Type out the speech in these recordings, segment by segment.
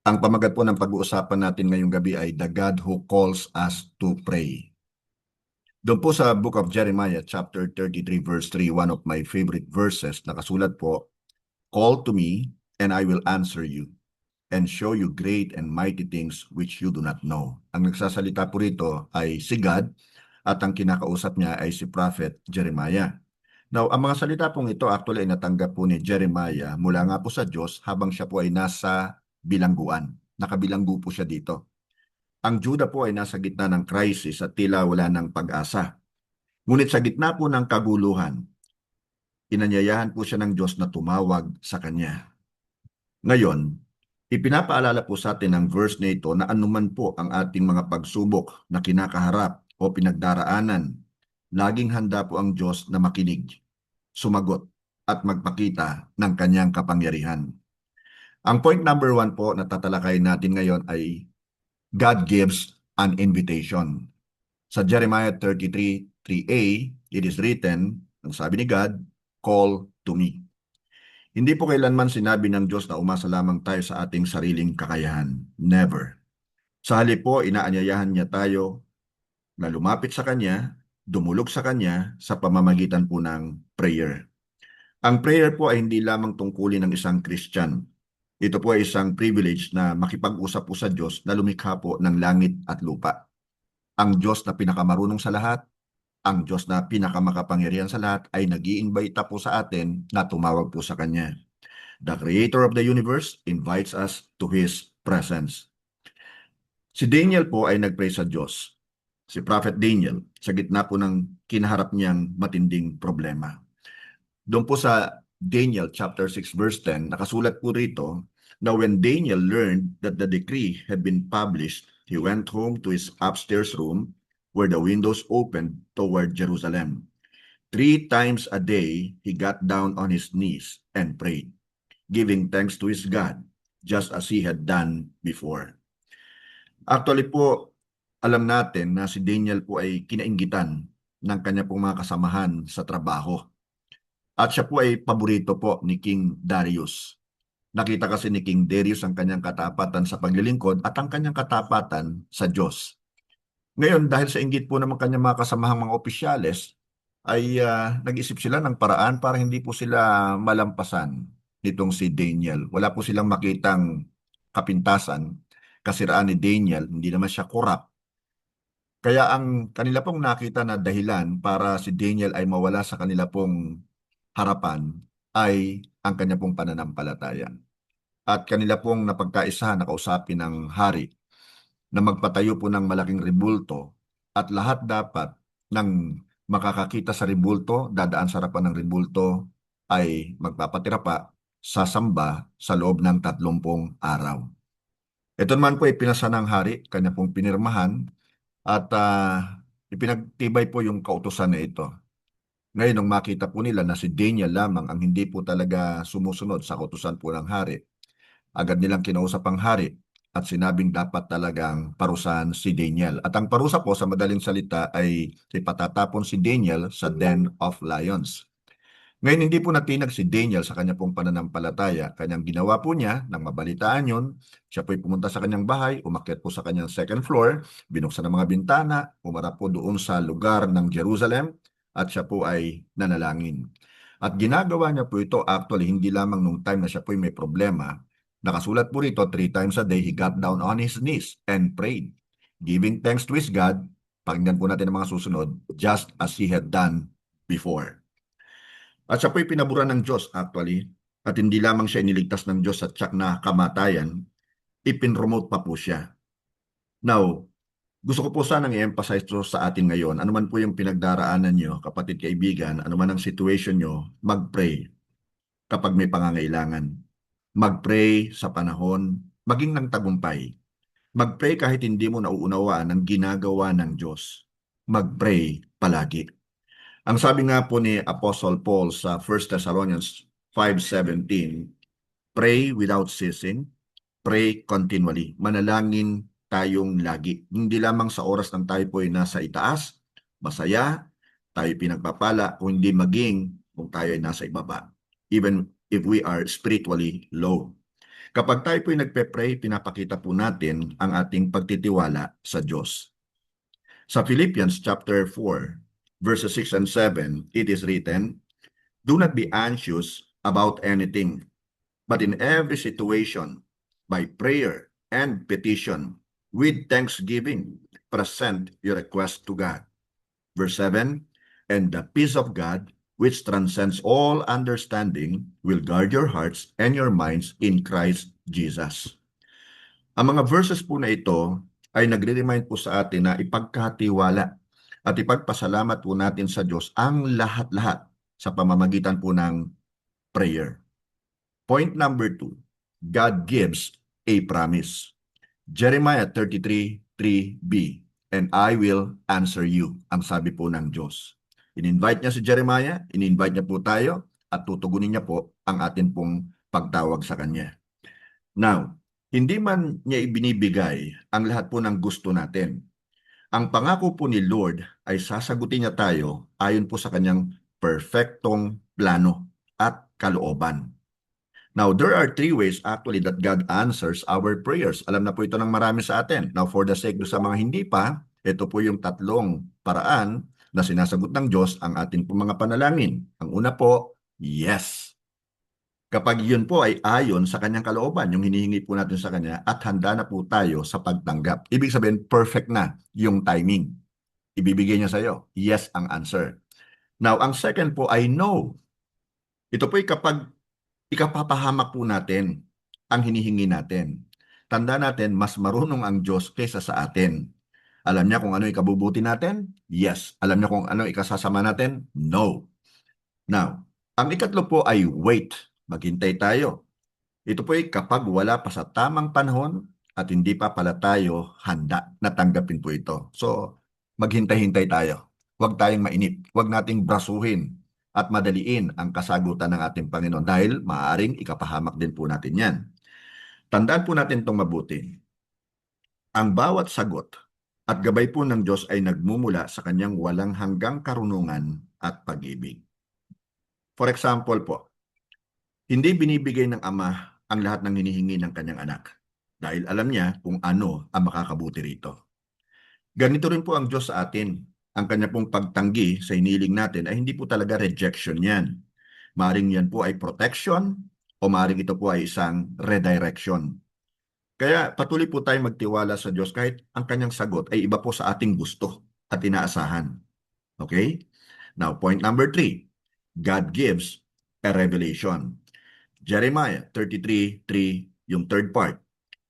Ang pamagat po ng pag-uusapan natin ngayong gabi ay The God Who Calls Us to Pray. Doon po sa Book of Jeremiah, chapter 33, verse 3, one of my favorite verses, nakasulat po, "Call to me, and I will answer you, and show you great and mighty things which you do not know." Ang nagsasalita po rito ay si God, at ang kinakausap niya ay si Prophet Jeremiah. Now, ang mga salita pong ito actually ay natanggap po ni Jeremiah mula nga po sa Diyos habang siya po ay nasa bilangguan. Nakabilanggo po siya dito. Ang Juda po ay nasa gitna ng crisis at tila wala ng pag-asa. Ngunit sa gitna po ng kaguluhan, inanyayahan po siya ng Diyos na tumawag sa kanya. Ngayon, ipinapaalala po sa atin ng verse na ito na anuman po ang ating mga pagsubok na kinakaharap o pinagdaraanan, laging handa po ang Diyos na makinig, sumagot, at magpakita ng kanyang kapangyarihan. Ang point number 1 po na tatalakayin natin ngayon ay God gives an invitation. Sa Jeremiah 33:3a, it is written, ang sabi ni God, "Call to me." Hindi po kailanman sinabi ng Diyos na umasa lamang tayo sa ating sariling kakayahan. Never. Sa halip po, inaanyayahan niya tayo na lumapit sa Kanya, dumulog sa Kanya sa pamamagitan po ng prayer. Ang prayer po ay hindi lamang tungkulin ng isang Christian. Ito po ay isang privilege na makipag-usap po sa Diyos na lumikha po ng langit at lupa. Ang Diyos na pinakamarunong sa lahat, ang Diyos na pinakamakapangyarihan sa lahat ay nag-iimbita po sa atin na tumawag po sa Kanya. The Creator of the universe invites us to His presence. Si Daniel po ay nagpray sa Diyos. Si Prophet Daniel, sa gitna po ng kinaharap niyang matinding problema. Doon po sa Daniel chapter 6 verse 10, nakasulat po rito, "Now when Daniel learned that the decree had been published, he went home to his upstairs room where the windows opened toward Jerusalem. 3 times a day, he got down on his knees and prayed, giving thanks to his God, just as he had done before." Actually po, alam natin na si Daniel po ay kinainggitan ng kanya pong mga kasamahan sa trabaho. At siya po ay paborito po ni King Darius. Nakita kasi ni King Darius ang kanyang katapatan sa paglilingkod at ang kanyang katapatan sa Diyos. Ngayon, dahil sa inggit po ng kanyang mga kasamahang mga opisyales, ay nag-isip sila ng paraan para hindi po sila malampasan nitong si Daniel. Wala po silang makitang kapintasan, kasiraan ni Daniel, hindi naman siya korap. Kaya ang kanila pong nakita na dahilan para si Daniel ay mawala sa kanila pong harapan ay ang kanya pong pananampalataya. At kanila pong napagkaisahan na kausapin ng hari na magpatayo po ng malaking rebulto at lahat dapat ng makakakita sa rebulto, dadaan sa harapan ng rebulto ay magpapatira pa sa samba sa loob ng 30 araw. Ito naman po ay pinasa ng hari, kanya pong pinirmahan at ipinagtibay po yung kautusan na ito. Ngayon, nung makita po nila na si Daniel lamang ang hindi po talaga sumusunod sa kautusan po ng hari, agad nilang kinausap ang hari at sinabing dapat talagang parusahan si Daniel. At ang parusa po sa madaling salita ay ipatatapon si Daniel sa Den of Lions. Ngayon, hindi po natinag si Daniel sa kanya pong pananampalataya. Kanyang ginawa po niya, nang mabalitaan yun, siya po'y pumunta sa kanyang bahay, umakyat po sa kanyang second floor, binuksan ang mga bintana, umarap po doon sa lugar ng Jerusalem, at siya po ay nanalangin. At ginagawa niya po ito actually hindi lamang nung time na siya po'y may problema. Nakasulat po rito, 3 times a day, he got down on his knees and prayed, giving thanks to his God. Pakinggan po natin ang mga susunod, just as he had done before. At siya po'y pinaburan ng Diyos actually, at hindi lamang siya iniligtas ng Diyos at tiyak na kamatayan, ipinromote pa po siya. Now, gusto ko po sanang i-emphasize to sa atin ngayon, anuman po yung pinagdaraanan nyo, kapatid kaibigan, anuman ang situation nyo, mag-pray kapag may pangangailangan. Mag-pray sa panahon, maging ng tagumpay. Mag-pray kahit hindi mo nauunawaan ang ginagawa ng Diyos. Mag-pray palagi. Ang sabi nga po ni Apostle Paul sa 1 Thessalonians 5:17, "Pray without ceasing, pray continually." Manalangin tayong lagi. Hindi lamang sa oras ng tayo po ay nasa itaas, masaya, tayo pinagpapala, o hindi maging kung tayo ay nasa ibaba. Even if we are spiritually low. Kapag tayo po'y nagpe-pray, pinapakita po natin ang ating pagtitiwala sa Diyos. Sa Philippians chapter 4, verses 6 and 7, it is written, "Do not be anxious about anything, but in every situation, by prayer and petition, with thanksgiving, present your request to God." Verse 7, "And the peace of God, which transcends all understanding, will guard your hearts and your minds in Christ Jesus." Ang mga verses po na ito ay nagre-remind po sa atin na ipagkatiwala at ipagpasalamat po natin sa Diyos ang lahat-lahat sa pamamagitan po ng prayer. Point number 2, God gives a promise. Jeremiah 33:3b, "And I will answer you," ang sabi po ng Diyos. In-invite niya si Jeremiah, in-invite niya po tayo, at tutugunin niya po ang atin pong pagtawag sa Kanya. Now, hindi man niya ibinibigay ang lahat po ng gusto natin. Ang pangako po ni Lord ay sasagutin niya tayo ayon po sa Kanyang perfectong plano at kalooban. Now, there are 3 ways actually that God answers our prayers. Alam na po ito ng marami sa atin. Now, for the sake sa mga hindi pa, ito po yung 3 paraan na sinasagot ng Diyos ang ating po mga panalangin. Ang una po, yes. Kapag yun po ay ayon sa Kanyang kalooban, yung hinihingi po natin sa Kanya, at handa na po tayo sa pagtanggap. Ibig sabihin, perfect na yung timing. Ibibigay niya sa iyo. Yes ang answer. Now, ang second po ay no. Ito po ay kapag ikapapahamak po natin ang hinihingi natin. Tanda natin, mas marunong ang Diyos kaysa sa atin. Alam niya kung ano ikabubuti natin? Yes. Alam niya kung ano ikasasama natin? No. Now, ang ikatlo po ay wait. Maghintay tayo. Ito po ay kapag wala pa sa tamang panahon at hindi pa pala tayo handa na tanggapin po ito. So, maghintay-hintay tayo. Huwag tayong mainip. Huwag nating brasuhin at madaliin ang kasagutan ng ating Panginoon dahil maaaring ikapahamak din po natin yan. Tandaan po natin itong mabuti. Ang bawat sagot at gabay po ng Diyos ay nagmumula sa Kanyang walang hanggang karunungan at pag-ibig. For example po, hindi binibigay ng Ama ang lahat ng hinihingi ng Kanyang anak dahil alam niya kung ano ang makakabuti rito. Ganito rin po ang Diyos sa atin. Ang Kanya pong pagtanggi sa hiniling natin ay hindi po talaga rejection yan. Maaring yan po ay protection o maaring ito po ay isang redirection. Kaya patuloy po tayong magtiwala sa Diyos kahit ang Kanyang sagot ay iba po sa ating gusto at inaasahan. Okay? Now, point number 3. God gives a revelation. Jeremiah 33:3, yung third part.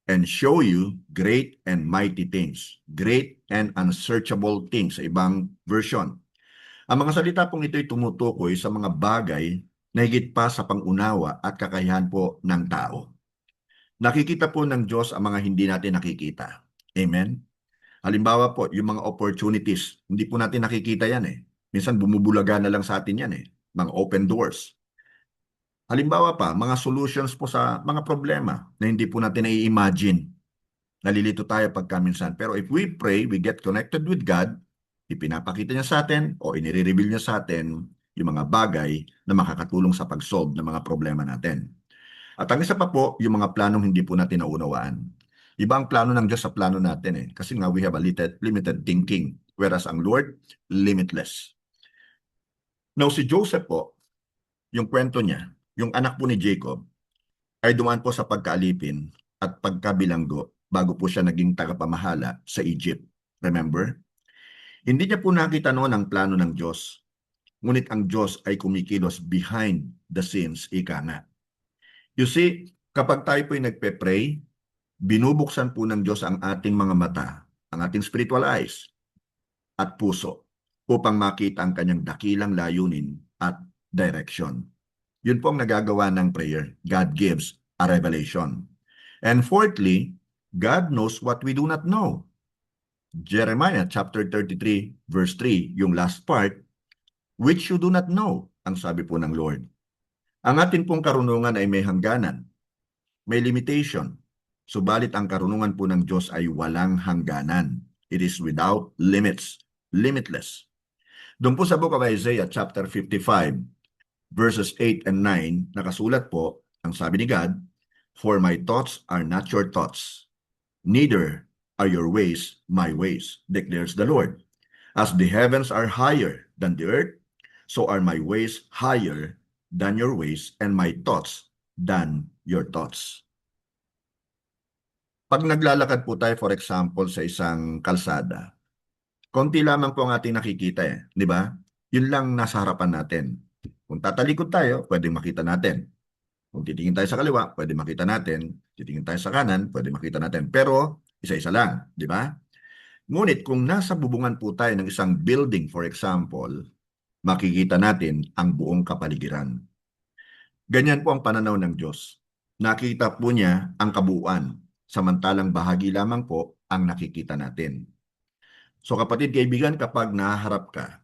"And show you great and mighty things." Great and unsearchable things sa ibang version. Ang mga salita pong ito'y tumutukoy sa mga bagay na higit pa sa pangunawa at kakayahan po ng tao. Nakikita po ng Diyos ang mga hindi natin nakikita. Amen? Halimbawa po, yung mga opportunities, hindi po natin nakikita yan eh. Minsan bumubulaga na lang sa atin yan eh. Mga open doors. Halimbawa pa, mga solutions po sa mga problema na hindi po natin nai-imagine. Nalilito tayo pagka minsan. Pero if we pray, we get connected with God, ipinapakita niya sa atin o inire-reveal niya sa atin yung mga bagay na makakatulong sa pag-solve ng mga problema natin. At ang isa pa po, yung mga planong hindi po natin naunawaan. Iba ang plano ng Diyos sa plano natin eh. Kasi nga we have a limited thinking. Whereas ang Lord, limitless. Now si Joseph po, yung kwento niya, yung anak po ni Jacob, ay dumaan po sa pagkaalipin at pagkabilanggo bago po siya naging tagapamahala sa Egypt. Remember? Hindi niya po nakita noon ang plano ng Diyos. Ngunit ang Diyos ay kumikilos behind the scenes, ika nga. You see, kapag tayo po'y nagpe-pray, binubuksan po ng Diyos ang ating mga mata, ang ating spiritual eyes at puso upang makita ang kanyang dakilang layunin at direction. Yun po ang nagagawa ng prayer. God gives a revelation. And fourthly, God knows what we do not know. Jeremiah chapter 33 verse 3, yung last part, "Which you do not know," ang sabi po ng Lord. Ang atin pong karunungan ay may hangganan, may limitation. Subalit ang karunungan po ng Diyos ay walang hangganan. It is without limits, limitless. Doon po sa Book of Isaiah chapter 55, verses 8 and 9, nakasulat po, ang sabi ni God, For my thoughts are not your thoughts, neither are your ways my ways, declares the Lord. As the heavens are higher than the earth, so are my ways higher than your ways, and my thoughts than your thoughts. Pag naglalakad po tayo, for example, sa isang kalsada, konti lamang po ang ating nakikita di ba? Yun lang nasa harapan natin. Kung tatalikod tayo, pwedeng makita natin. Kung titingin tayo sa kaliwa, pwede makita natin. Titingin tayo sa kanan, pwede makita natin. Pero, isa-isa lang, di ba? Ngunit kung nasa bubungan po tayo ng isang building, for example, makikita natin ang buong kapaligiran. Ganyan po ang pananaw ng Diyos. Nakita po niya ang kabuuan, samantalang bahagi lamang po ang nakikita natin. So kapatid, kaibigan, kapag nahaharap ka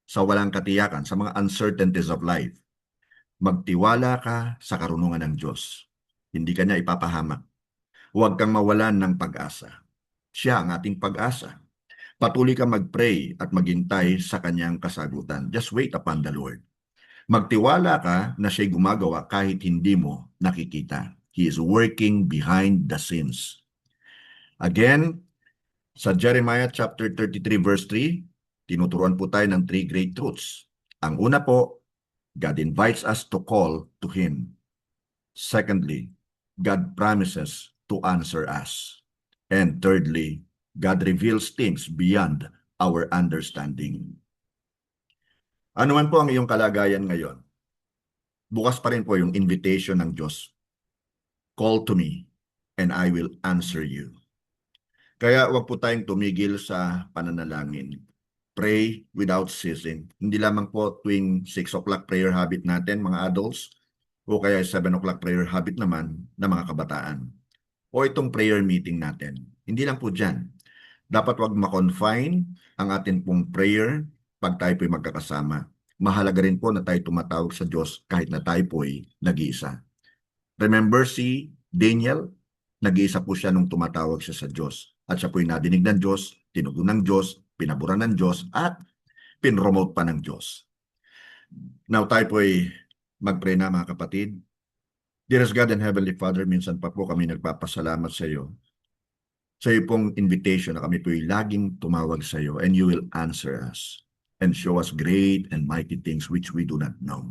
sa walang katiyakan, sa mga uncertainties of life, magtiwala ka sa karunungan ng Diyos. Hindi ka niya ipapahamak. Huwag kang mawalan ng pag-asa. Siya ang ating pag-asa. Patuloy ka mag-pray at maghintay sa kanyang kasagutan. Just wait upon the Lord. Magtiwala ka na siya'y gumagawa kahit hindi mo nakikita. He is working behind the scenes. Again, sa Jeremiah chapter 33 verse 3, tinuturuan po tayo ng 3 great truths. Ang una po, God invites us to call to Him. Secondly, God promises to answer us. And thirdly, God reveals things beyond our understanding. Ano man po ang iyong kalagayan ngayon, bukas pa rin po yung invitation ng Diyos. Call to me and I will answer you. Kaya wag po tayong tumigil sa pananalangin. Pray without ceasing. Hindi lamang po tuwing 6 o'clock prayer habit natin, mga adults, o kaya 7 o'clock prayer habit naman na mga kabataan. O itong prayer meeting natin. Hindi lang po dyan. Dapat wag ma-confine ang atin pong prayer pag tayo po'y magkakasama. Mahalaga rin po na tayo tumatawag sa Diyos kahit na tayo po'y nag-iisa. Remember si Daniel? Nag-iisa po siya nung tumatawag siya sa Diyos. At siya po'y nadinig ng Diyos, tinugon ng Diyos, pinaburan ng Diyos, at pinromote pa ng Diyos. Now tayo po'y mag-pray na, mga kapatid. Dearest God and Heavenly Father, minsan pa po kami nagpapasalamat sa iyo. Sa iyo pong invitation na kami po'y laging tumawag sa iyo, and you will answer us and show us great and mighty things which we do not know.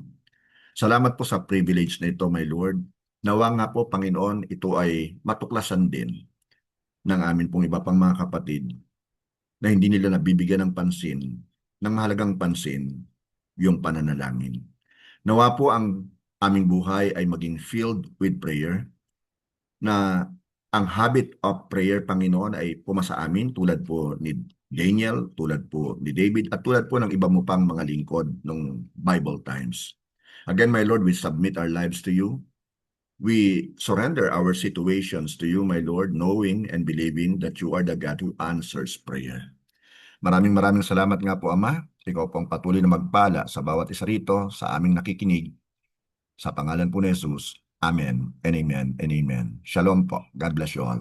Salamat po sa privilege na ito, my Lord. Nawa nga po, Panginoon, ito ay matuklasan din ng amin pong iba pang mga kapatid na hindi nila nabibigyan ng pansin, ng mahalagang pansin, yung pananalangin. Nawa po ang aming buhay ay maging filled with prayer, na ang habit of prayer, Panginoon, ay pumasa amin tulad po ni Daniel, tulad po ni David, at tulad po ng iba mo pang mga lingkod ng Bible times. Again, my Lord, we submit our lives to you. We surrender our situations to you, my Lord, knowing and believing that you are the God who answers prayer. Maraming salamat nga po, Ama. Ikaw pong patuloy na magpala sa bawat isa rito, sa aming nakikinig. Sa pangalan po ni Jesus, Amen and Amen and Amen. Shalom po. God bless you all.